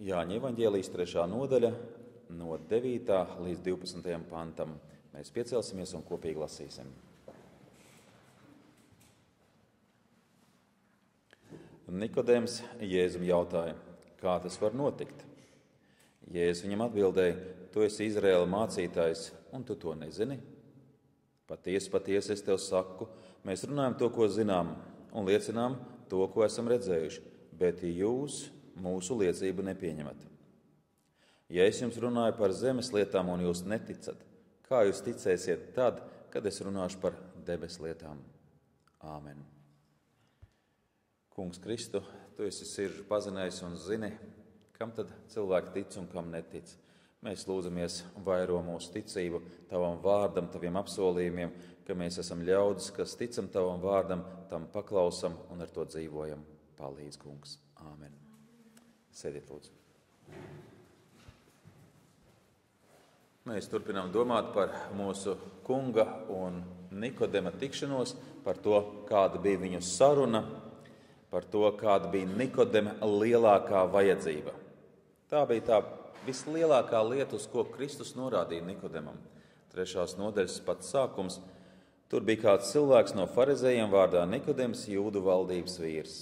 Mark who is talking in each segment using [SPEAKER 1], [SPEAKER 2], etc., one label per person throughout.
[SPEAKER 1] Jāņa evaņģēlijas 3. nodaļa no 9. līdz 12. pantam. Mēs piecelsimies un kopīgi lasīsim. Nikodēms Jēzum jautāja, kā tas var notikt? Jēzus viņam atbildēja, tu esi Izraēla mācītājs, un tu to nezini? Patiesi, patiesi es tev saku, mēs runājam to, ko zinām, un liecinām to, ko esam redzējuši, bet jūs mūsu liecību nepieņemat. Ja es jums runāju par zemes lietām, un jūs neticat, kā jūs ticēsiet tad, kad es runāšu par debes lietām? Āmen. Kungs Kristu, tu esi sirdžu pazinējis un zini, kam tad cilvēki tic un kam netic. Mēs lūdzamies vairo mūsu ticību tavam vārdam, taviem apsolījumiem, ka mēs esam ļaudis, kas ticam tavam vārdam, tam paklausam un ar to dzīvojam. Palīdz, kungs. Āmen. Sēdiet, lūdzu. Mēs turpinām domāt par mūsu kunga un Nikodema tikšanos, par to, kāda bija viņu saruna, par to, kāda bija Nikodema lielākā vajadzība. Tā bija tā vislielākā lieta, uz ko Kristus norādīja Nikodemam. 3. nodaļas pats sākums. Tur bija kāds cilvēks no farizējiem vārdā Nikodems, Jūdu valdības vīrs.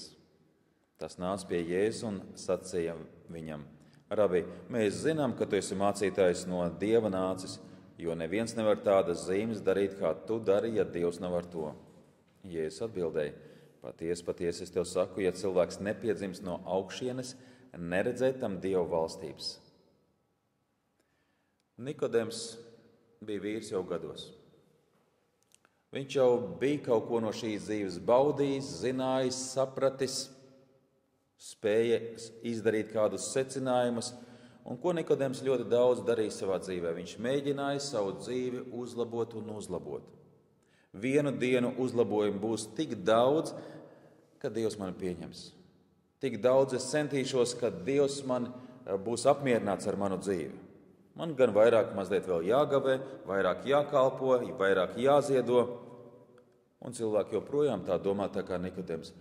[SPEAKER 1] Tas nāca pie Jēzus un sacīja viņam, Rabi, mēs zinām, ka tu esi mācītājs no Dieva nācis, jo neviens nevar tādas zīmes darīt, kā tu dari, ja Dievs nav ar to. Jēzus atbildēja, patiesi, patiesi es tev saku, ja cilvēks nepiedzims no augšienes, neredzēt tam Dieva valstības. Nikodems bija vīrs jau gados. Viņš jau bija kaut ko no šīs dzīves baudījis, zinājis, sapratis, spēja izdarīt kādus secinājumus, un ko Nikodems ļoti daudz darīja savā dzīvē. Viņš mēģināja savu dzīvi uzlabot un uzlabot. Vienu dienu uzlabojumu būs tik daudz, ka Dievs mani pieņems. Tik daudz es centīšos, ka Dievs man būs apmierināts ar manu dzīvi. Man gan vairāk mazliet vēl jāgavē, vairāk jākalpo, vairāk jāziedo. Un cilvēki joprojām tā domā, tā kā Nikodems.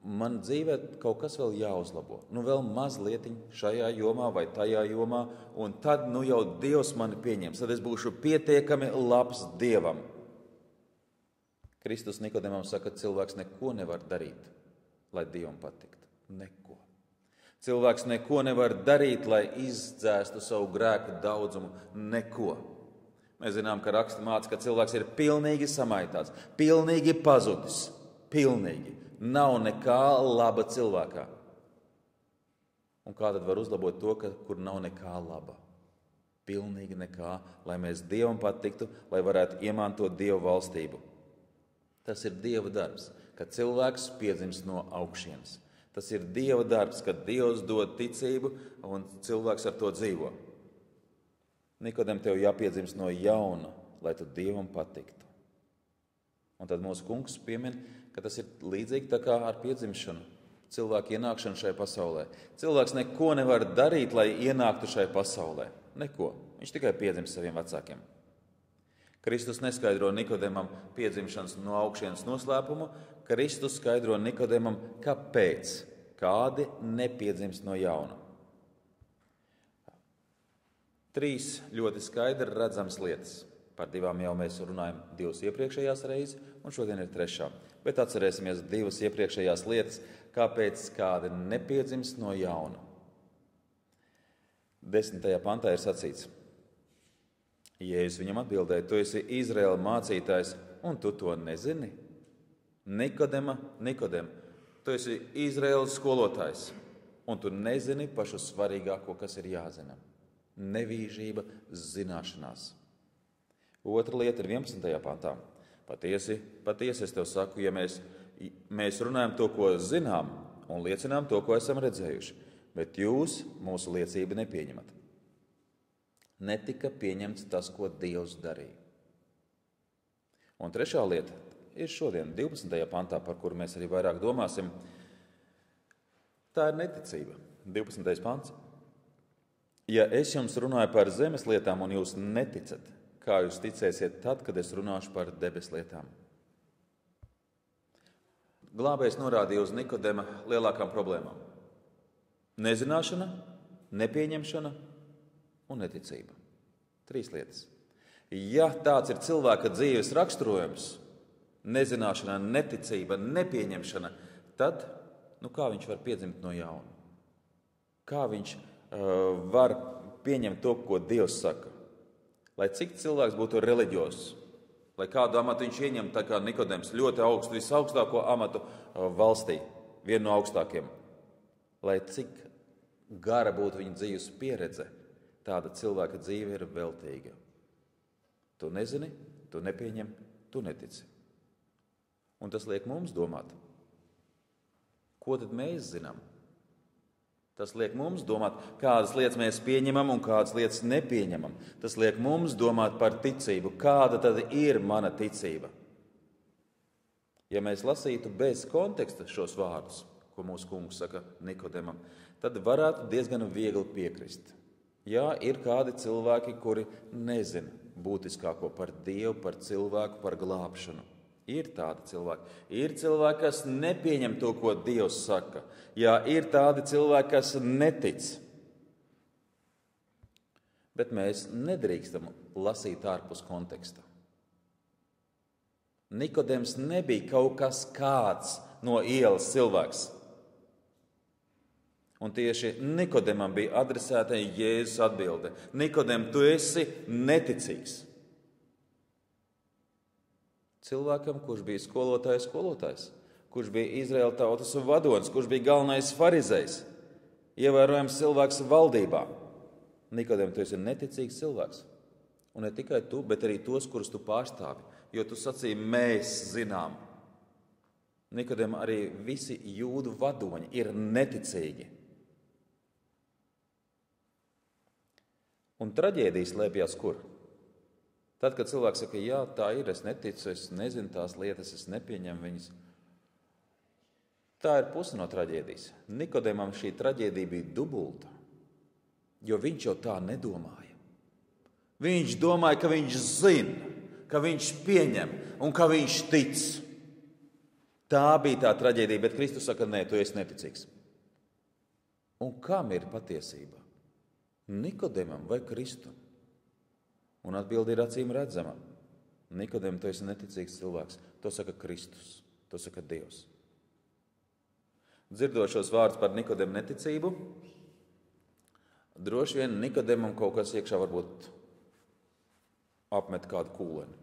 [SPEAKER 1] Man dzīvē kaut kas vēl jāuzlabo. Vēl mazlietiņ šajā jomā vai tajā jomā, un tad jau Dievs mani pieņems. Tad es būšu pietiekami labs Dievam. Kristus Nikodemam saka, ka cilvēks neko nevar darīt, lai Dievam patiktu. Neko. Cilvēks neko nevar darīt, lai izdzēstu savu grēku daudzumu. Neko. Mēs zinām, ka raksti māca, ka cilvēks ir pilnīgi samaitāts, pilnīgi pazudis. Pilnīgi. Nav nekā laba cilvēkā. Un kā tad var uzlabot to, kur nav nekā laba? Pilnīgi nekā, lai mēs Dievam patiktu, lai varētu iemantot Dieva valstību. Tas ir Dieva darbs, kad cilvēks piedzimst no augšienes. Tas ir Dieva darbs, kad Dievs dod ticību un cilvēks ar to dzīvo. Nikodem, tev jāpiedzimst no jauna, lai tu Dievam patiktu. Un tad mūsu kungs piemin, ka tas ir līdzīgi tā kā ar piedzimšanu, cilvēku ienākšanu šai pasaulē. Cilvēks neko nevar darīt, lai ienāktu šai pasaulē. Neko. Viņš tikai piedzimst saviem vecākiem. Kristus neskaidro Nikodemam piedzimšanas no augšienes noslēpumu. Kristus skaidro Nikodemam, kāpēc kādi nepiedzimst no jauna. 3 ļoti skaidri redzamas lietas. Par 2 jau mēs runājam 2 iepriekšējās reizes, un šodien ir 3. Bet atcerēsimies 2 iepriekšējās lietas, kāpēc kādi nepiedzimst no jauna. 10. pantā ir sacīts. Jēzus viņam atbildēja, tu esi Izraēla mācītājs, un tu to nezini? Nikodem, tu esi Izraēlas skolotājs, un tu nezini pašu svarīgāko, kas ir jāzina. Nevīžība zināšanās. 2. lieta ir 11. pantā. Patiesi, patiesi es tev saku, ja mēs runājam to, ko zinām, un liecinām to, ko esam redzējuši, bet jūs mūsu liecību nepieņemat. Netika pieņemts tas, ko Dievs darīja. Un 3. lieta ir šodien, 12. pantā, par kuru mēs arī vairāk domāsim. Tā ir neticība. 12. pants. Ja es jums runāju par zemes lietām, un jūs neticat, kā jūs ticēsiet tad, kad es runāšu par debes lietām? Glābējs norādīja uz Nikodema lielākām problēmām. Nezināšana, nepieņemšana un neticība. 3 lietas. Ja tāds ir cilvēka dzīves raksturojums, nezināšana, neticība, nepieņemšana, tad kā viņš var piedzimt no jauna? Kā viņš var pieņemt to, ko Dievs saka? Lai cik cilvēks būtu reliģiozs, lai kādu amatu viņš ieņem, tā kā Nikodems, ļoti augstu, visaugstāko amatu valstī, vienu no augstākiem. Lai cik gara būtu viņa dzīves pieredze, tāda cilvēka dzīve ir veltīga. Tu nezini, tu nepieņem, tu netici. Un tas liek mums domāt. Ko tad mēs zinām? Tas liek mums domāt, kādas lietas mēs pieņemam un kādas lietas nepieņemam. Tas liek mums domāt par ticību. Kāda tad ir mana ticība? Ja mēs lasītu bez konteksta šos vārdus, ko mūsu kungs saka Nikodemam, tad varētu diezgan viegli piekrist. Jā, ir kādi cilvēki, kuri nezina būtiskāko par Dievu, par cilvēku, par glābšanu. Ir tādi cilvēki. Ir cilvēki, kas nepieņem to, ko Dievs saka. Jā, ir tādi cilvēki, kas netic. Bet mēs nedrīkstam lasīt ārpus konteksta. Nikodems nebija kaut kas kāds no ielas cilvēks. Un tieši Nikodemam bija adresēta Jēzus atbilde. Nikodem, tu esi neticīgs. Cilvēkam, kurš bija skolotājs, kurš bija Izraēla tautas vadonis, kurš bija galvenais farizejs, ievērojams cilvēks valdībā. Nikodem, tu esi neticīgs cilvēks. Un ne tikai tu, bet arī tos, kurus tu pārstāvi. Jo tu sacīji, mēs zinām. Nikodem, arī visi jūdu vadoņi ir neticīgi. Un traģēdijas slēpjas kur? Tad, kad cilvēks saka, jā, tā ir, es neticu, es nezinu tās lietas, es nepieņemu viņas. Tā ir puse no traģēdijas. Nikodemam šī traģēdija bija dubulta, jo viņš jau tā nedomāja. Viņš domāja, ka viņš zina, ka viņš pieņem un ka viņš tic. Tā bija tā traģēdija, bet Kristus saka, nē, tu esi neticīgs. Un kam ir patiesība? Nikodemam vai Kristum? Un atbildi ir acīm redzama. Nikodem, tu esi neticīgs cilvēks. To saka Kristus, to saka Dievs. Dzirdot šos vārdus par Nikodemu neticību, droši vien Nikodemam kaut kas iekšā varbūt apmet kādu kūleni.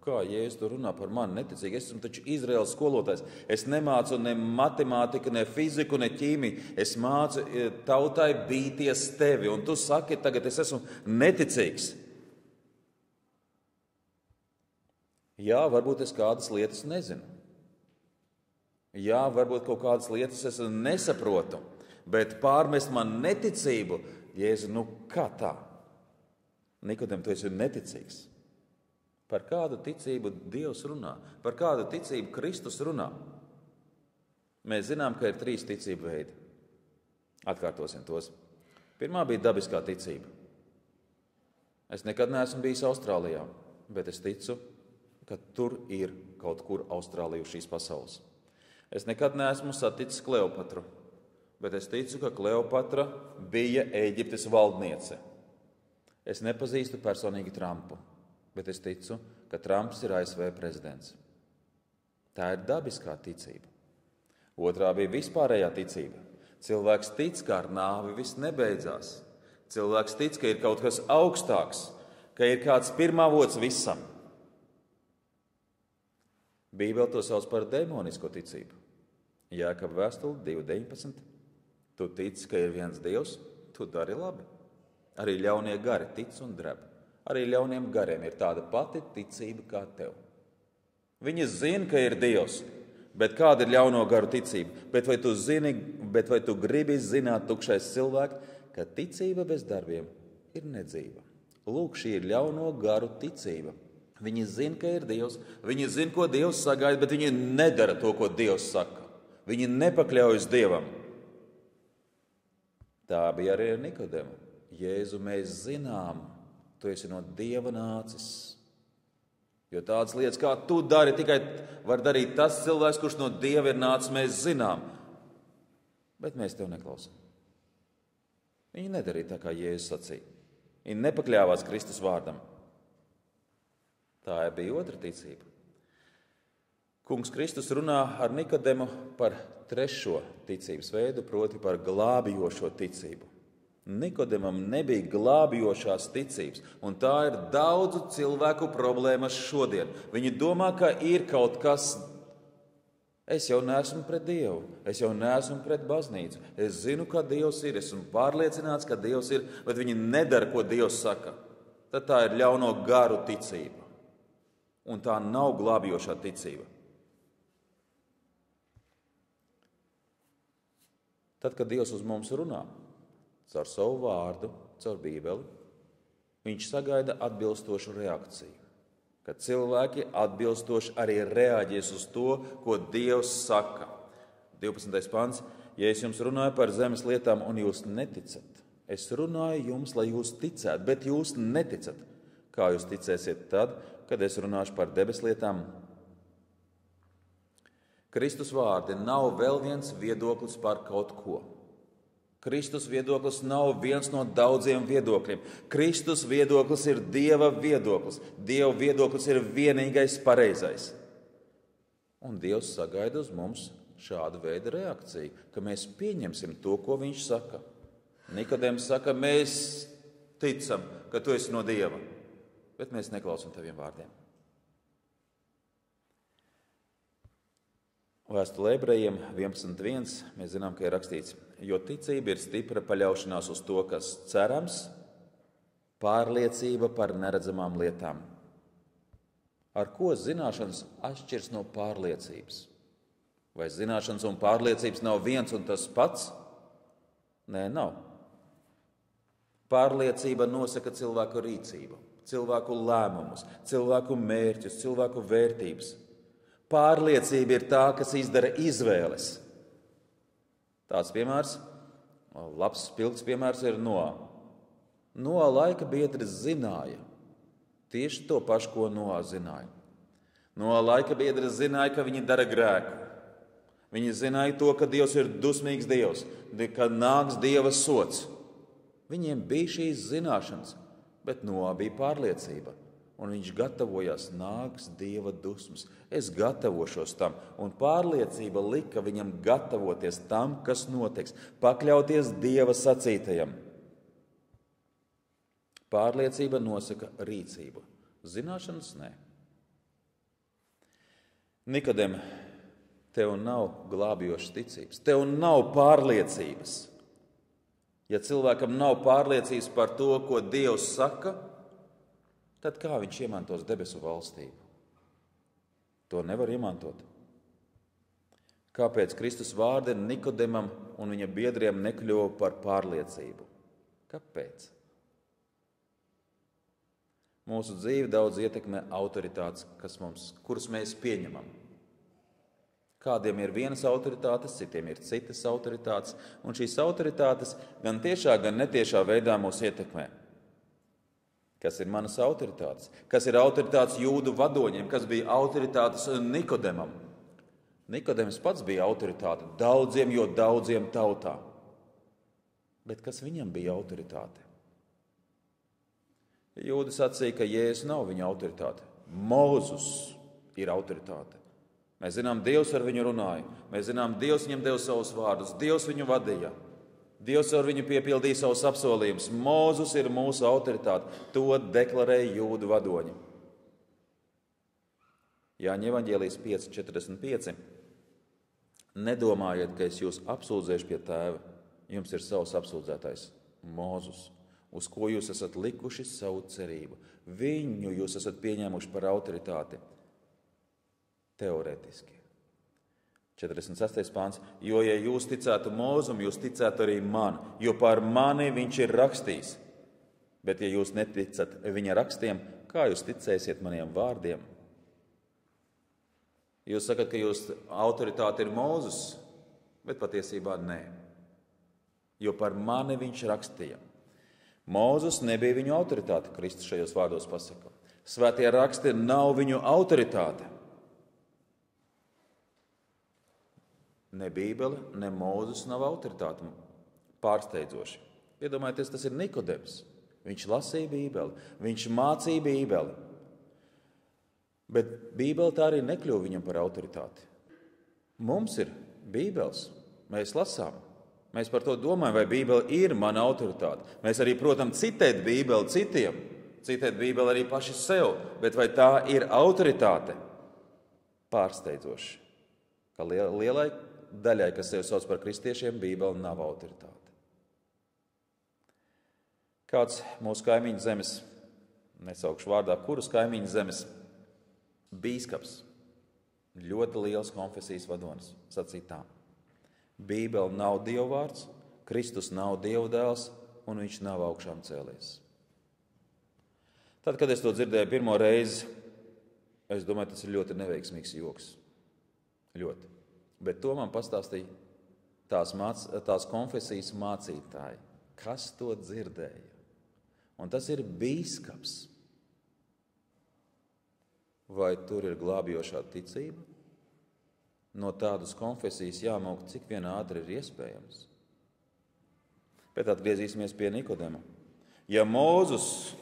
[SPEAKER 1] Kā Jēzus tu runā par mani neticīgi? Es esmu taču Izraēlas skolotājs. Es nemācu ne matemātiku, ne fiziku, ne ķīmiju. Es mācu tautai bīties tevi. Un tu saki, tagad es esmu neticīgs. Jā, varbūt es kādas lietas nezinu. Jā, varbūt kaut kādas lietas es nesaprotu. Bet pārmest man neticību, Jēzu, kā tā? Nikodem, tu esi neticīgs. Par kādu ticību Dievs runā? Par kādu ticību Kristus runā? Mēs zinām, ka ir 3 ticību veidi. Atkārtosim tos. Pirmā bija dabiskā ticība. Es nekad neesmu bijis Austrālijā, bet es ticu, ka tur ir kaut kur Austrālija šīs pasaules. Es nekad neesmu saticis Kleopatru, bet es ticu, ka Kleopatra bija Ēģiptes valdniece. Es nepazīstu personīgi Trumpu, bet es ticu, ka Trumps ir ASV prezidents. Tā ir dabiskā ticība. Otrā bija vispārējā ticība. Cilvēks tic, ka ar nāvi viss nebeidzās. Cilvēks tic, ka ir kaut kas augstāks, ka ir kāds pirmavots visam. Bībele to sauc par demonisko ticību. Jākaba vēstule 2.19. Tu tici, ka ir viens Dievs, tu dari labi. Arī ļaunie gari tic un dreb. Arī ļauniem gariem ir tāda pati ticība kā tev. Viņi zina, ka ir Dievs, bet kāda ir ļauno garu ticība? Bet vai tu gribi zināt, tukšais cilvēks, ka ticība bez darbiem ir nedzīva? Lūk, šī ir ļauno garu ticība. Viņi zina, ka ir Dievs, viņi zina, ko Dievs sagaida, bet viņi nedara to, ko Dievs saka. Viņi nepakļaujas Dievam. Tā bija arī ar Nikodemu. Jēzu, mēs zinām, tu esi no Dieva nācis. Jo tādas lietas, kā tu dari, tikai var darīt tas cilvēks, kurš no Dieva ir nācis, mēs zinām. Bet mēs tev neklausām. Viņi nedarīja tā, kā Jēzus sacīja. Viņi nepakļāvās Kristus vārdam. Tā bija otra ticība. Kungs Kristus runā ar Nikodemu par trešo ticības veidu, proti par glābjošo ticību. Nikodemam nebija glābjošās ticības, un tā ir daudzu cilvēku problēmas šodien. Viņi domā, ka ir kaut kas. Es jau neesmu pret Dievu, es jau neesmu pret baznīcu. Es zinu, ka Dievs ir, esmu pārliecināts, ka Dievs ir, bet viņi nedara, ko Dievs saka. Tad tā ir ļauno garu ticība. Un tā nav glābjošā ticība. Tad, kad Dievs uz mums runā, caur savu vārdu, caur Bībeli, viņš sagaida atbilstošu reakciju. Kad cilvēki atbilstoši arī reaģēs uz to, ko Dievs saka. 12. pants. Ja es jums runāju par zemes lietām un jūs neticat, es runāju jums, lai jūs ticētu, bet jūs neticat. Kā jūs ticēsiet tad, kad es runāšu par debeslietām? Kristus vārdi nav vēl viens viedoklis par kaut ko. Kristus viedoklis nav viens no daudziem viedokļiem. Kristus viedoklis ir Dieva viedoklis. Dieva viedoklis ir vienīgais pareizais. Un Dievs sagaida uz mums šādu veidu reakciju, ka mēs pieņemsim to, ko viņš saka. Nikodems saka, mēs ticam, ka tu esi no Dieva, bet mēs neklausām taviem vārdiem. Vēstule Ebrejiem 11.1. Mēs zinām, ka ir rakstīts, jo ticība ir stipra paļaušanās uz to, kas cerams, pārliecība par neredzamām lietām. Ar ko zināšanas atšķirs no pārliecības? Vai zināšanas un pārliecības nav viens un tas pats? Nē, nav. Pārliecība nosaka cilvēku rīcību, cilvēku lēmumus, cilvēku mērķus, cilvēku vērtības. Pārliecība ir tā, kas izdara izvēles. Tāds piemērs, labs spilgts piemērs ir Noā. Noā laika biedri zināja tieši to pašu, ko Noā zināja. Noā laika biedri zināja, ka viņi dara grēku. Viņi zināja to, ka Dievs ir dusmīgs Dievs, ka nāks Dieva sods. Viņiem bija šīs zināšanas, bet Noā bija pārliecība. Un viņš gatavojās, nāks Dieva dusmas. Es gatavošos tam. Un pārliecība lika viņam gatavoties tam, kas notiks. Pakļauties Dieva sacītajam. Pārliecība nosaka rīcību. Zināšanas nē. Nikodem, tev nav glābjošas ticības. Tev nav pārliecības. Ja cilvēkam nav pārliecības par to, ko Dievs saka, tad kā viņš iemantos debesu valstību? To nevar iemantot. Kāpēc Kristus vārdi Nikodemam un viņa biedriem nekļuva par pārliecību? Kāpēc? Mūsu dzīve daudz ietekmē autoritātes, kuras mēs pieņemam. Kādiem ir vienas autoritātes, citiem ir citas autoritātes, un šīs autoritātes gan tiešā, gan netiešā veidā mūs ietekmē. Kas ir manas autoritātes? Kas ir autoritātes jūdu vadoņiem? Kas bija autoritātes Nikodemam? Nikodems pats bija autoritāte daudziem, jo daudziem tautā. Bet kas viņam bija autoritāte? Jūdi sacīja, ka Jēzus nav viņa autoritāte. Mūzus ir autoritāte. Mēs zinām, Dievs ar viņu runāja. Mēs zinām, Dievs viņam deva savus vārdus. Dievs viņu vadīja. Dievs ar viņu piepildīja savus apsolījumus. Mūzus ir mūsu autoritāte. To deklarēja jūdu vadoņi. Jāņa evaņģēlijas 5.45. Nedomājiet, ka es jūs apsūdzēšu pie tēva. Jums ir savs apsūdzētais Mūzus, uz ko jūs esat likuši savu cerību. Viņu jūs esat pieņēmuši par autoritāti. Teorētiski. 46. pāns. Jo, ja jūs ticētu Mūzum, jūs ticētu arī man, jo par mani viņš ir rakstījis. Bet, ja jūs neticat viņa rakstiem, kā jūs ticēsiet maniem vārdiem? Jūs sakat, ka jūsu autoritāte ir Mūzus, bet patiesībā nē. Jo par mani viņš rakstīja. Mūzus nebija viņu autoritāte, Kristus šajos vārdos pasaka. Svētie raksti nav viņu autoritāte. Ne Bībele, ne Mūzus nav autoritāte. Pārsteidzoši. Iedomājieties, tas ir Nikodems. Viņš lasīja Bībeli, viņš mācīja Bībeli. Bet Bībele tā arī nekļuva viņam par autoritāti. Mums ir Bībeles, mēs lasām. Mēs par to domājam, vai Bībele ir mana autoritāte. Mēs arī, protams, citēt Bībeli citiem, citēt Bībeli arī paši sev, bet vai tā ir autoritāte? Pārsteidzoši, ka lielai daļai, kas sevi sauc par kristiešiem, Bībele nav autoritāte. Kāds mūsu kaimiņu zemes, nesaukšu vārdā, kuras kaimiņu zemes bīskaps, ļoti liels konfesijas vadonis, sacīja tā: Bībele nav Dieva vārds, Kristus nav Dieva dēls un viņš nav augšām cēlies. Tad, kad es to dzirdēju pirmo reizi, es domāju, tas ir ļoti neveiksmīgs joks. Ļoti. Bet to man pastāstīja tās konfesijas mācītāji. Kas to dzirdēja? Un tas ir bīskaps. Vai tur ir glābjošā ticība? No tādas konfesijas jāmok, cik vien ātri ir iespējams. Bet atgriezīsimies pie Nikodema. Ja Mūzus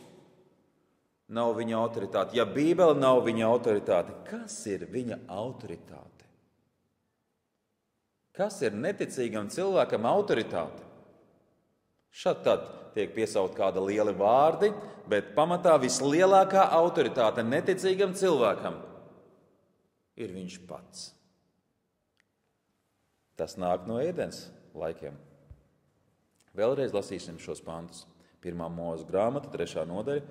[SPEAKER 1] nav viņa autoritāte, ja Bībele nav viņa autoritāte, kas ir viņa autoritāte? Kas ir neticīgam cilvēkam autoritāte? Šad tad tiek piesaukt kāda liela vārdi, bet pamatā vislielākā autoritāte neticīgam cilvēkam ir viņš pats. Tas nāk no Ēdens laikiem. Vēlreiz lasīsim šos pantus. 1. Mūzes grāmata, 3. nodaļa,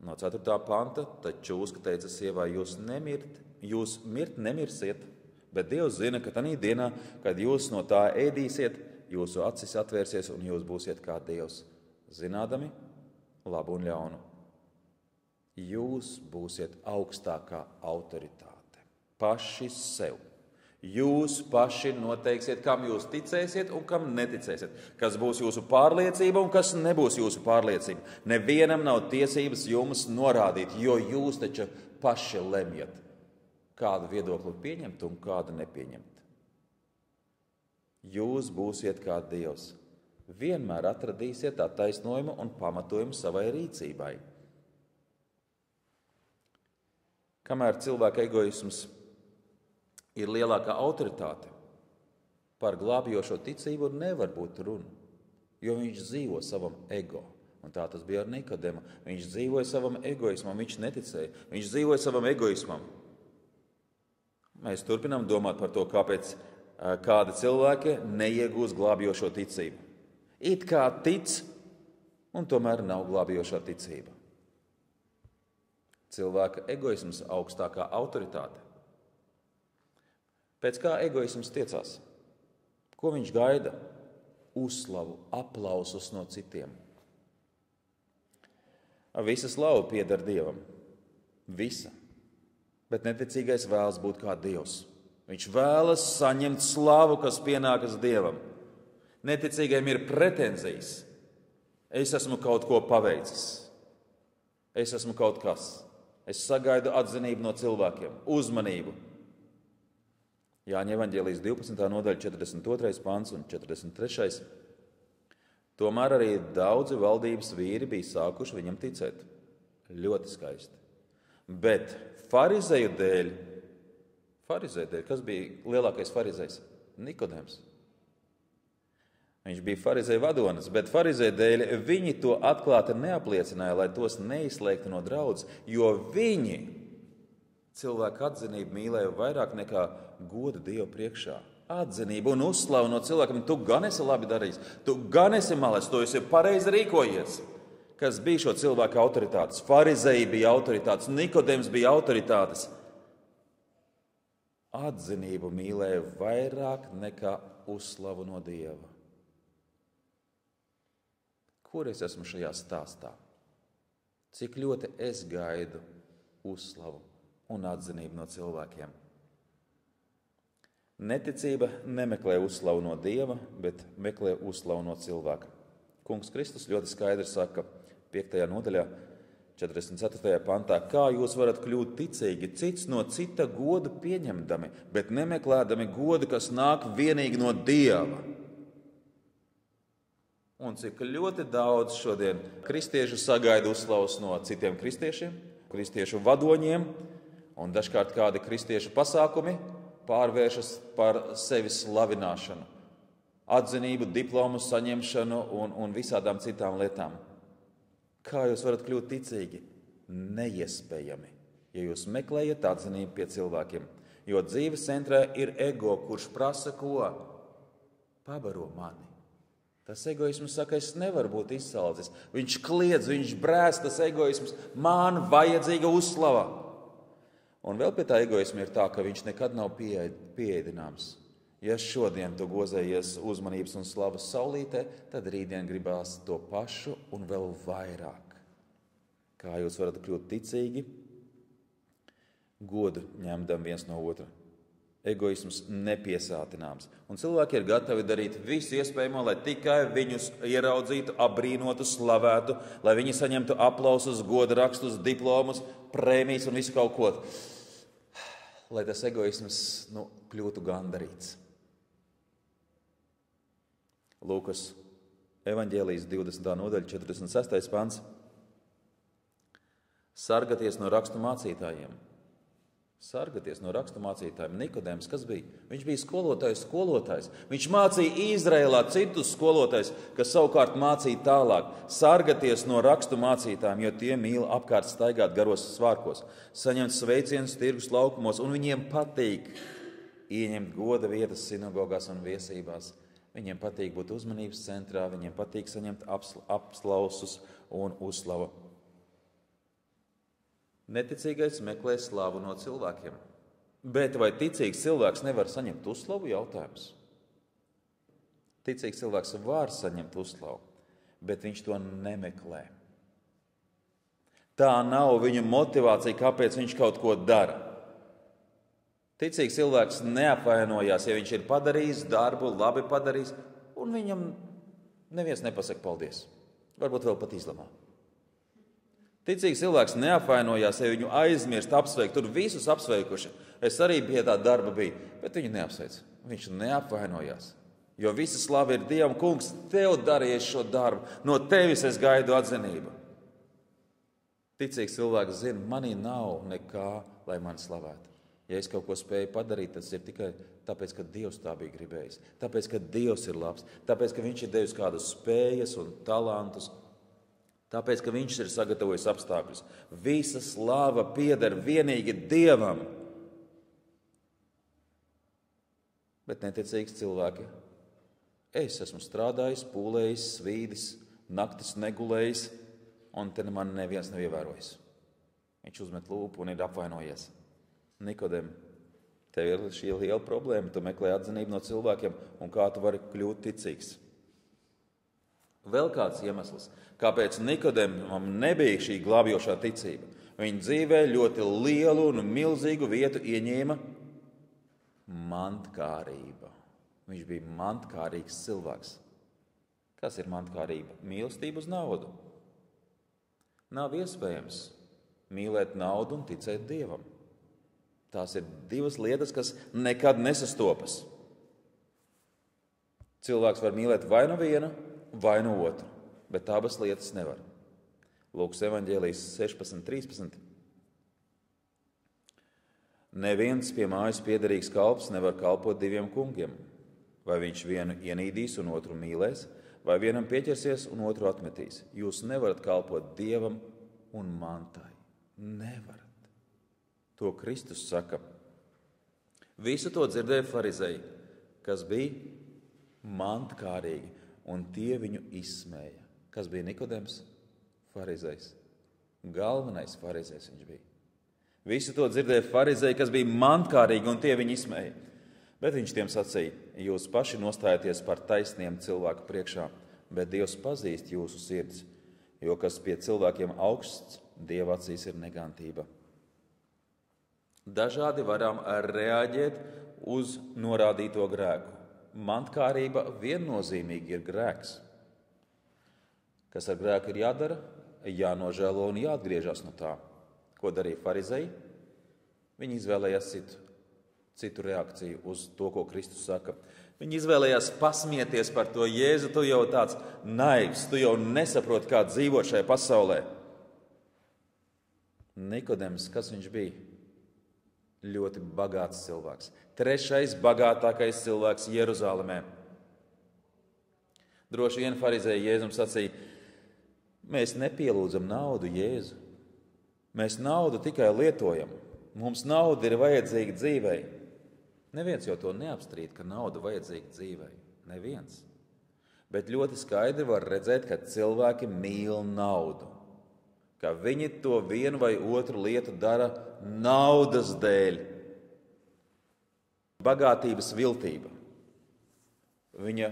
[SPEAKER 1] no 4. panta. Tad čūska teica sievai, jūs mirt nemirsiet, bet Dievs zina, ka tanī dienā, kad jūs no tā ēdīsiet, jūsu acis atvērsies un jūs būsiet kā Dievs, zinādami labu un ļaunu. Jūs būsiet augstākā autoritāte, paši sev. Jūs paši noteiksiet, kam jūs ticēsiet un kam neticēsiet, kas būs jūsu pārliecība un kas nebūs jūsu pārliecība. Nevienam nav tiesības jums norādīt, jo jūs taču paši lemjat, kādu viedokli pieņemt un kādu nepieņemt. Jūs būsiet kā Dievs. Vienmēr atradīsiet attaisnojumu un pamatojumu savai rīcībai. Kamēr cilvēka egoisms ir lielākā autoritāte, par glābjošo ticību nevar būt runa, jo viņš dzīvo savam ego. Un tā tas bija ar Nikodemu. Viņš dzīvoja savam egoismam, viņš neticēja. Viņš dzīvoja savam egoismam. Mēs turpinām domāt par to, kāpēc kādi cilvēki neiegūst glābjošo ticību. It kā tic, un tomēr nav glābjošā ticība. Cilvēka egoisms augstākā autoritāte. Pēc kā egoisms tiecās? Ko viņš gaida? Uzslavu, aplausus no citiem. Visa slava pieder Dievam. Visa. Bet neticīgais vēlas būt kā Dievs. Viņš vēlas saņemt slavu, kas pienākas Dievam. Neticīgajiem ir pretenzijas. Es esmu kaut ko paveicis. Es esmu kaut kas. Es sagaidu atzinību no cilvēkiem, uzmanību. Jāņa evaņģēlijas 12. nodaļa 42. pants un 43. Tomēr arī daudzi valdības vīri bija sākuši viņam ticēt. Ļoti skaisti. Bet farizeju dēļ, kas bija lielākais farizejs? Nikodems. Viņš bija farizeju vadonis, bet farizeju dēļ viņi to atklāti neapliecināja, lai tos neizslēgtu no draudzes, jo viņi cilvēku atzinību mīlēja vairāk nekā godu Dievu priekšā. Atzinību un uzslavu no cilvēkiem. Tu gan esi labi darījis, tu gan esi malēs, tu esi pareizi rīkojies. Kas bija šo cilvēku autoritātes? Farizeji bija autoritātes, Nikodems bija autoritātes. Atzinību mīlēja vairāk nekā uzslavu no Dieva. Kur es esmu šajā stāstā? Cik ļoti es gaidu uzslavu un atzinību no cilvēkiem? Neticība nemeklē uzslavu no Dieva, bet meklē uzslavu no cilvēka. Kungs Kristus ļoti skaidri saka 5. nodaļā, 44. pantā, kā jūs varat kļūt ticīgi, cits no cita godu pieņemdami, bet nemeklēdami godu, kas nāk vienīgi no Dieva. un cik ļoti daudz šodien kristiešu sagaida uzslavas no citiem kristiešiem, kristiešu vadoņiem, un dažkārt kādi kristiešu pasākumi pārvēršas par sevi slavināšanu, atzinību, diplomu saņemšanu un visādām citām lietām. Kā jūs varat kļūt ticīgi? Neiespējami, ja jūs meklējat atzinību pie cilvēkiem. Jo dzīves centrā ir ego, kurš prasa ko? Pabaro mani. Tas egoisms saka, es nevaru būt izsaldzis. Viņš kliedz, viņš brēs, tas egoisms, man vajadzīga uzslava. Un vēl pie tā egoisma ir tā, ka viņš nekad nav pieēdināms. Ja šodien tu gozējies uzmanības un slavas saulītē, tad rītdien gribās to pašu un vēl vairāk. Kā jūs varat kļūt ticīgi? Godu ņemdam viens no otra. Egoisms nepiesātināms. Un cilvēki ir gatavi darīt visu iespējamo, lai tikai viņus ieraudzītu, apbrīnotu, slavētu, lai viņi saņemtu aplausus, goda rakstus, diplomus, prēmijas un visu kaut ko. Lai tas egoisms kļūtu gandarīts. Lūkas evaņģēlijas 20. nodaļa, 46. pants. Sargaties no rakstu mācītājiem. Sargaties no rakstu mācītājiem. Nikodēms, kas bija? Viņš bija skolotājs. Viņš mācīja Izraēlā citus skolotājus, kas savukārt mācīja tālāk. Sargaties no rakstu mācītājiem, jo tie mīl apkārt staigāt garos svārkos, saņemt sveicienus tirgus laukumos, un viņiem patīk ieņemt goda vietas sinagogās un viesībās. Viņiem patīk būt uzmanības centrā, viņiem patīk saņemt apslausus un uzslavu. Neticīgais meklē slavu no cilvēkiem. Bet vai ticīgs cilvēks nevar saņemt uzslavu? Jautājums. Ticīgs cilvēks var saņemt uzslavu, bet viņš to nemeklē. Tā nav viņa motivācija, kāpēc viņš kaut ko dara. Ticīgs cilvēks neapvainojās, ja viņš ir padarījis darbu, labi padarījis, un viņam neviens nepasaka paldies. Varbūt vēl pat izlamā. Ticīgs cilvēks neapvainojās, ja viņu aizmirst apsveikt. Tur visus apsveikuši. Es arī pie tā darba biju, bet viņu neapsveic. Viņš neapvainojās. Jo visa slava ir Dievam. Kungs, tev darījies šo darbu. No tevis es gaidu atzinību. Ticīgs cilvēks zina, manī nav nekā, lai mani slavētu. Ja es kaut ko spēju padarīt, tas ir tikai tāpēc, ka Dievs tā bija gribējis. Tāpēc, ka Dievs ir labs. Tāpēc, ka viņš ir devis kādas spējas un talantus. Tāpēc, ka viņš ir sagatavojis apstākļus. Visa slāva pieder vienīgi Dievam. Bet neticīgs cilvēki. Es esmu strādājis, pūlējis, svīdis, naktis negulējis, un te man neviens nav ievērojis. Viņš uzmet lūpu un ir apvainojies. Nikodem, tev ir šī liela problēma. Tu meklē atzinību no cilvēkiem, un kā tu vari kļūt ticīgs. Vēl kāds iemesls, kāpēc Nikodemam nebija šī glābjošā ticība. Viņa dzīvē ļoti lielu un milzīgu vietu ieņēma mantkārība. Viņš bija mantkārīgs cilvēks. Kas ir mantkārība? Mīlestība uz naudu. Nav iespējams mīlēt naudu un ticēt Dievam. Tās ir divas lietas, kas nekad nesastopas. Cilvēks var mīlēt vai no viena, vai no otru, bet abas lietas nevar. Lūkas evaņģēlijas 16:13. Neviens pie mājas piederīgs kalps nevar kalpot diviem kungiem. Vai viņš vienu ienīdīs un otru mīlēs, vai vienam pieķersies un otru atmetīs. Jūs nevarat kalpot Dievam un mantai. Nevarat. To Kristus saka. Visu to dzirdēja farizēji, kas bija mantkārīgi. Un tie viņu izsmēja. Kas bija Nikodems? Farizējs. Galvenais farizējs viņš bija. Visu to dzirdēja farizēji, kas bija mantkārīgi, un tie viņu izsmēja. Bet viņš tiem sacīja, jūs paši nostājaties par taisniem cilvēku priekšā, bet Dievs pazīst jūsu sirds, jo kas pie cilvēkiem augsts, Dieva acīs ir negantība. Dažādi varam reaģēt uz norādīto grēku. Mantkārība viennozīmīgi ir grēks. Kas ar grēku ir jādara? Jānožēlo un jāatgriežas no tā. Ko darīja farizēji? Viņi izvēlējās citu reakciju uz to, ko Kristus saka. Viņi izvēlējās pasmieties par to. Jēzu, tu jau tāds naivs, tu jau nesaproti, kā dzīvot šajā pasaulē. Nikodems, kas viņš bija? Ļoti bagāts cilvēks. 3. bagātākais cilvēks Jeruzalemē. Droši vien farizēji Jēzum sacīja, mēs nepielūdzam naudu, Jēzu. Mēs naudu tikai lietojam. Mums nauda ir vajadzīga dzīvei. Neviens jau to neapstrīd, ka nauda vajadzīga dzīvei. Neviens. Bet ļoti skaidri var redzēt, ka cilvēki mīl naudu. Ka viņi to vienu vai otru lietu dara naudas dēļ. Bagātības viltība. Viņa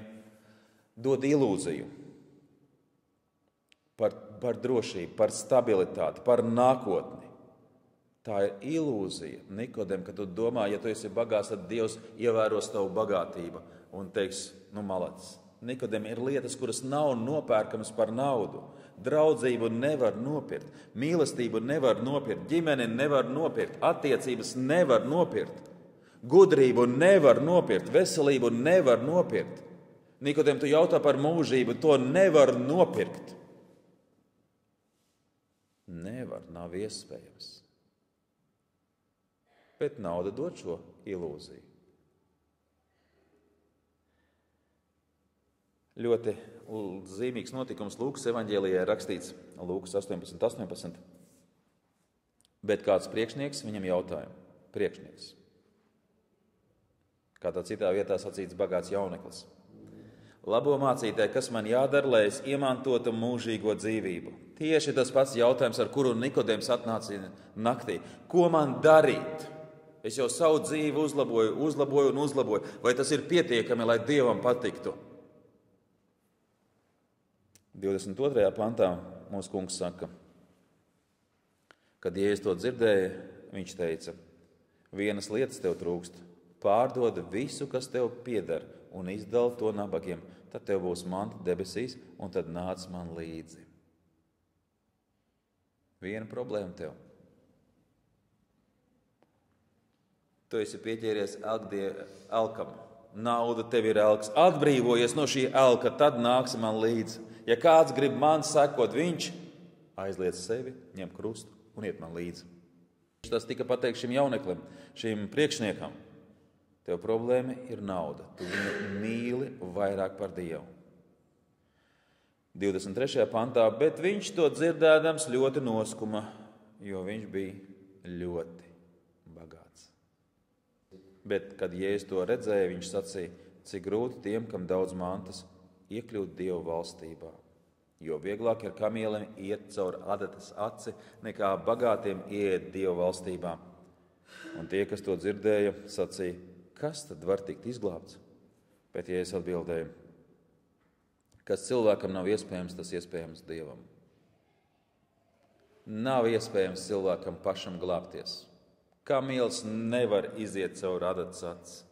[SPEAKER 1] dod ilūziju par drošību, par stabilitāti, par nākotni. Tā ir ilūzija, Nikodem, ka tu domā, ja tu esi bagāts, tad Dievs ievēros tavu bagātību un teiks, malacis. Nikodem, ir lietas, kuras nav nopērkamas par naudu. Draudzību nevar nopirkt, mīlestību nevar nopirkt, ģimeni nevar nopirkt, attiecības nevar nopirkt, gudrību nevar nopirkt, veselību nevar nopirkt. Nikodem, tu jautā par mūžību, to nevar nopirkt. Nevar, nav iespējams. Bet nauda dod šo ilūziju. Ļoti zīmīgs notikums Lūkas evaņģēlijā rakstīts Lūkas 18. Bet kāds priekšnieks viņam jautāja. Priekšnieks. Kādā citā vietā sacīts bagāts jauneklis. Labo mācītāji, kas man jādara, lai es iemantotu mūžīgo dzīvību? Tieši tas pats jautājums, ar kuru Nikodems atnāca naktī. Ko man darīt? Es jau savu dzīvi uzlaboju. Vai tas ir pietiekami, lai Dievam patiktu? 22. pantā mūsu kungs saka, kad Jēzus to dzirdēja, viņš teica, vienas lietas tev trūkst, pārdod visu, kas tev pieder, un izdala to nabagiem, tad tev būs manta debesīs, un tad nāc man līdzi. Viena problēma tev. Tu esi pieķēries elkam. Nauda tev ir elks. Atbrīvojies no šī elka, tad nāksi man līdzi. Ja kāds grib man sekot, viņš aizliedz sevi, ņem krustu un iet man līdzi. Tas tika pateikt šim jauneklim, šim priekšniekam. Tev problēma ir nauda. Tu viņu mīli vairāk par Dievu. 23. pantā, bet viņš to dzirdēdams ļoti noskuma, jo viņš bija ļoti bagāts. Bet, kad Jēzus to redzēja, viņš sacīja, cik grūti tiem, kam daudz mantas, iekļūt Dieva valstībā. Jo vieglāk ir kamielim iet caur adatas aci, nekā bagātiem iet Dieva valstībā. Un tie, kas to dzirdēja, sacīja, kas tad var tikt izglābts? Bet Jēzus atbildēja, kas cilvēkam nav iespējams, tas iespējams Dievam. Nav iespējams cilvēkam pašam glābties. Kamielis nevar iziet caur adatas aci.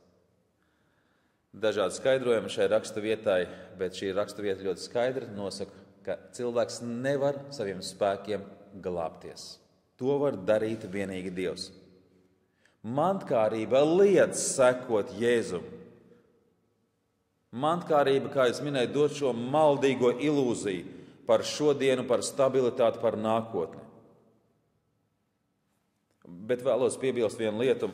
[SPEAKER 1] Dažādi skaidrojumi šai raksturvietai, bet šī raksturvieta ļoti skaidri nosaka, ka cilvēks nevar saviem spēkiem glābties. To var darīt vienīgi Dievs. Mantkārība liedz sekot Jēzum. Mantkārība, kā es minēju, dod šo maldīgo ilūziju par šodienu, par stabilitāti, par nākotni. Bet vēlos piebilst vienu lietu.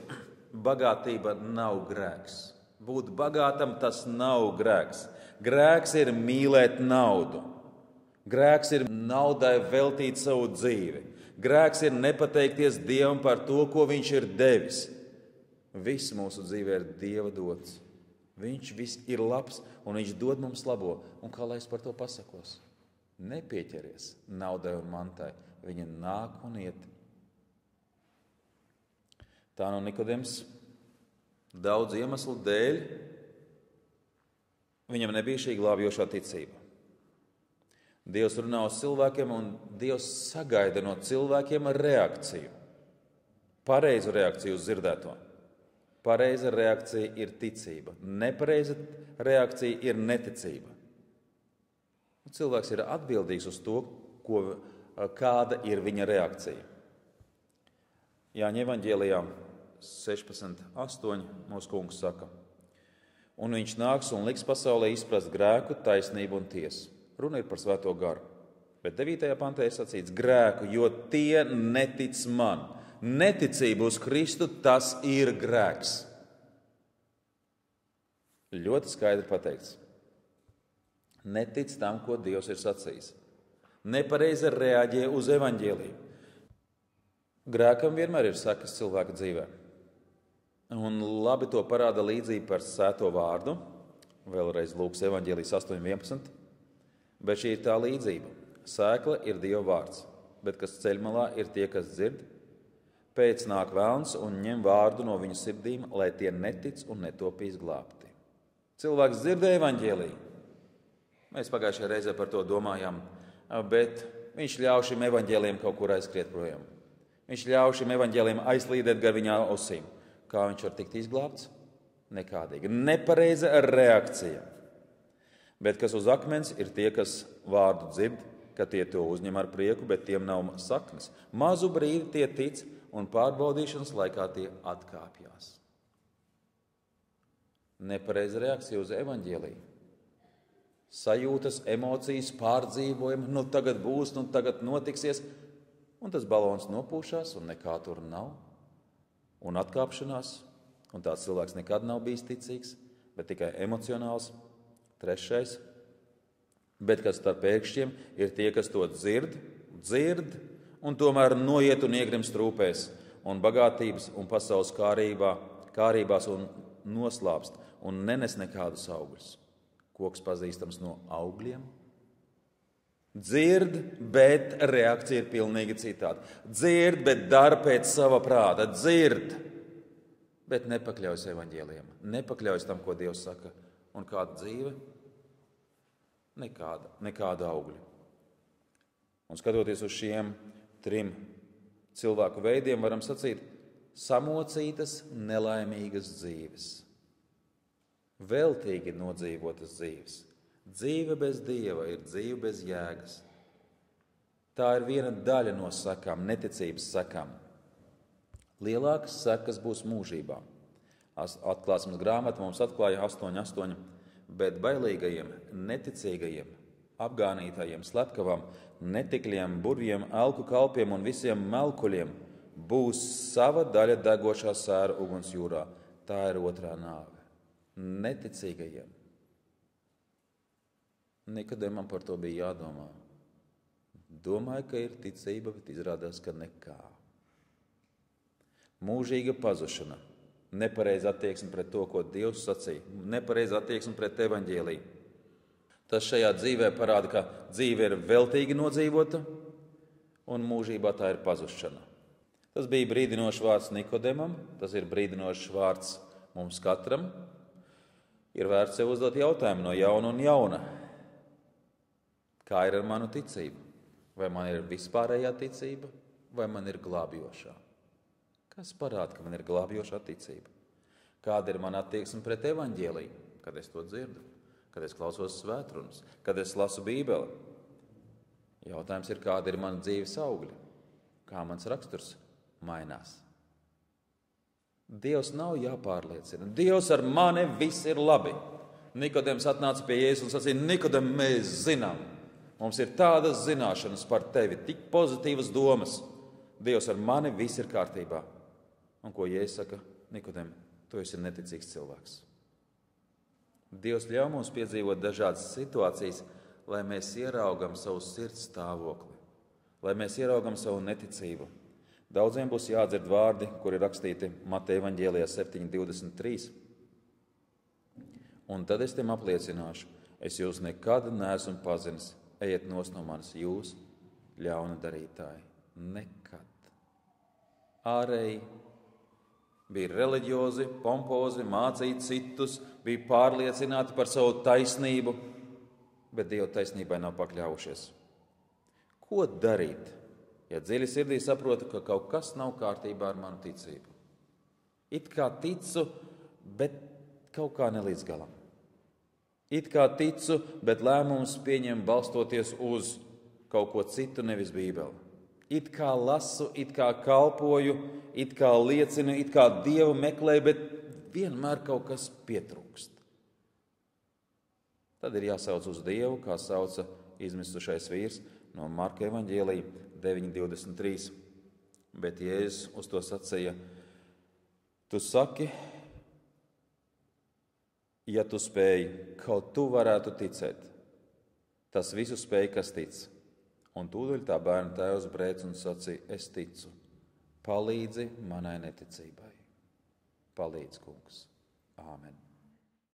[SPEAKER 1] Bagātība nav grēks. Būt bagātam tas nav grēks. Grēks ir mīlēt naudu. Grēks ir naudai veltīt savu dzīvi. Grēks ir nepateikties Dievam par to, ko Viņš ir devis. Viss mūsu dzīvē ir Dieva dots. Viņš viss ir labs un Viņš dod mums labo. Un kā lai es par to pasakos? Nepieķeries naudai un mantai. Viņa nāk un iet. Tā no Nikodems daudz iemeslu dēļ viņam nebija šī glābjošā ticība. Dievs runā uz cilvēkiem un Dievs sagaida no cilvēkiem reakciju. Pareizu reakciju uz dzirdēto. Pareiza reakcija ir ticība. Nepareiza reakcija ir neticība. Cilvēks ir atbildīgs uz to, kāda ir viņa reakcija. Jāņa evaņģēlijā 16:8 mūsu kungs saka, un viņš nāks un liks pasaulē izprast grēku, taisnību un tiesu. Runa ir par Svēto garu. Bet 9. pantā ir sacīts grēku, jo tie netic man. Neticība uz Kristu, tas ir grēks. Ļoti skaidri pateikts. Netic tam, ko Dievs ir sacījis. Nepareizi reaģē uz evaņģēliju. Grēkam vienmēr ir sekas cilvēka dzīvē. Un labi to parāda līdzība par svēto vārdu. Vēlreiz Lūkas evaņģēlijas 8.11. Bet šī ir tā līdzība. Sēkla ir Dieva vārds, bet kas ceļmalā ir tie, kas dzird. Pēc nāk velns un ņem vārdu no viņu sirdīm, lai tie netic un netop izglābti. Cilvēks dzirdēja evaņģēliju. Mēs pagājušajā reizē par to domājām, bet viņš ļauj šim evaņģēlijam kaut kur aizskriet projām. Viņš ļauj šim evaņģēlijam aizlīdēt gar viņa ausīm. Kā viņš var tikt izglābts? Nekādīgi. Nepareiza reakcija. Bet kas uz akmens ir tie, kas vārdu dzird, ka tie to uzņem ar prieku, bet tiem nav saknes. Mazu brīdi tie tic un pārbaudīšanas laikā tie atkāpjās. Nepareiza reakcija uz evaņģēliju. Sajūtas, emocijas, pārdzīvojumi, tagad būs, tagad notiksies, un tas balons nopūšās, un nekā tur nav. Un atkāpšanās, un tāds cilvēks nekad nav bijis ticīgs, bet tikai emocionāls. Trešais, bet kas starp pēkšņiem ir tie, kas to dzird, un tomēr noiet un iegrimst rūpēs, un bagātības un pasaules kārībās un noslāpst, un nenes nekādus augļus. Koks pazīstams no augļiem. Dzird, bet reakcija ir pilnīgi citāda. Dzird, bet dara pēc sava prāta. Dzird, bet nepakļaujas evaņģēlijam. Nepakļaujas tam, ko Dievs saka. Un kāda dzīve? Nekāda augļa. Un skatoties uz šiem 3 cilvēku veidiem, varam sacīt samocītas, nelaimīgas dzīves. Veltīgi nodzīvotas dzīves. Dzīve bez Dieva ir dzīve bez jēgas. Tā ir viena daļa no sekām, neticības sekām. Lielākas sekas būs mūžībā. Atklāsmes grāmata mums atklāja 8.8. Bet bailīgajiem, neticīgajiem, apgānītājiem, slepkavām, netikļiem, burviem, elku kalpiem un visiem melkuļiem būs sava daļa degošā sēra uguns jūrā. Tā ir otrā nāve. Neticīgajiem. Nikodemam par to bija jādomā. Domāju, ka ir ticība, bet izrādās, ka nekā. Mūžīga pazušana. Nepareiza attieksme pret to, ko Dievs sacīja. Nepareiza attieksme pret evaņģēliju. Tas šajā dzīvē parāda, ka dzīve ir veltīgi nodzīvota un mūžībā tā ir pazušana. Tas bija brīdinošs vārds Nikodemam, tas ir brīdinošs vārds mums katram. Ir vērts sev uzdot jautājumu no jauna un jauna. Kā ir ar manu ticību? Vai man ir vispārējā ticība, vai man ir glābjošā? Kas parāda, ka man ir glābjošā ticība? Kāda ir mana attieksme pret evaņģēliju, kad es to dzirdu, kad es klausos svētrunas, kad es lasu Bībeli? Jautājums ir, kāda ir mana dzīves augļi? Kā mans raksturs mainās? Dievs nav jāpārliecina. Dievs ar mani viss ir labi. Nikodems atnāca pie Jēzus un sacīja, Nikodem, mēs zinām. Mums ir tādas zināšanas par tevi, tik pozitīvas domas. Dievs ar mani viss ir kārtībā. Un ko Jēzus saka? Nikodem, tu esi neticīgs cilvēks. Dievs ļauj mums piedzīvot dažādas situācijas, lai mēs ieraugam savu sirds stāvokli, lai mēs ieraugam savu neticību. Daudziem būs jādzird vārdi, kuri rakstīti Mateja evaņģēlijā 7.23. Un tad es tiem apliecināšu, es jūs nekad neesmu pazinis, ejiet nos no manis jūs, ļauna darītāji. Nekad. Ārēji bija reliģiozi, pompozi, mācīja citus, bija pārliecināti par savu taisnību, bet Dieva taisnībai nav pakļaujušies. Ko darīt, ja dziļi sirdī saprotu, ka kaut kas nav kārtībā ar manu ticību? It kā ticu, bet kaut kā ne līdz galam. It kā ticu, bet lēmumus pieņem balstoties uz kaut ko citu, nevis Bībeli. It kā lasu, it kā kalpoju, it kā liecinu, it kā Dievu meklēju, bet vienmēr kaut kas pietrūkst. Tad ir jāsauc uz Dievu, kā sauca izmisušais vīrs no Marka evaņģēlija 9:23. Bet Jēzus uz to sacīja: Tu saki, ja tu spēj, kaut tu varētu ticēt. Tas visu spēj, kas tic. Un tūdaļ tā bērna tēvs brēc un sacīja: Es ticu, palīdzi manai neticībai. Palīdz, Kungs. Āmen.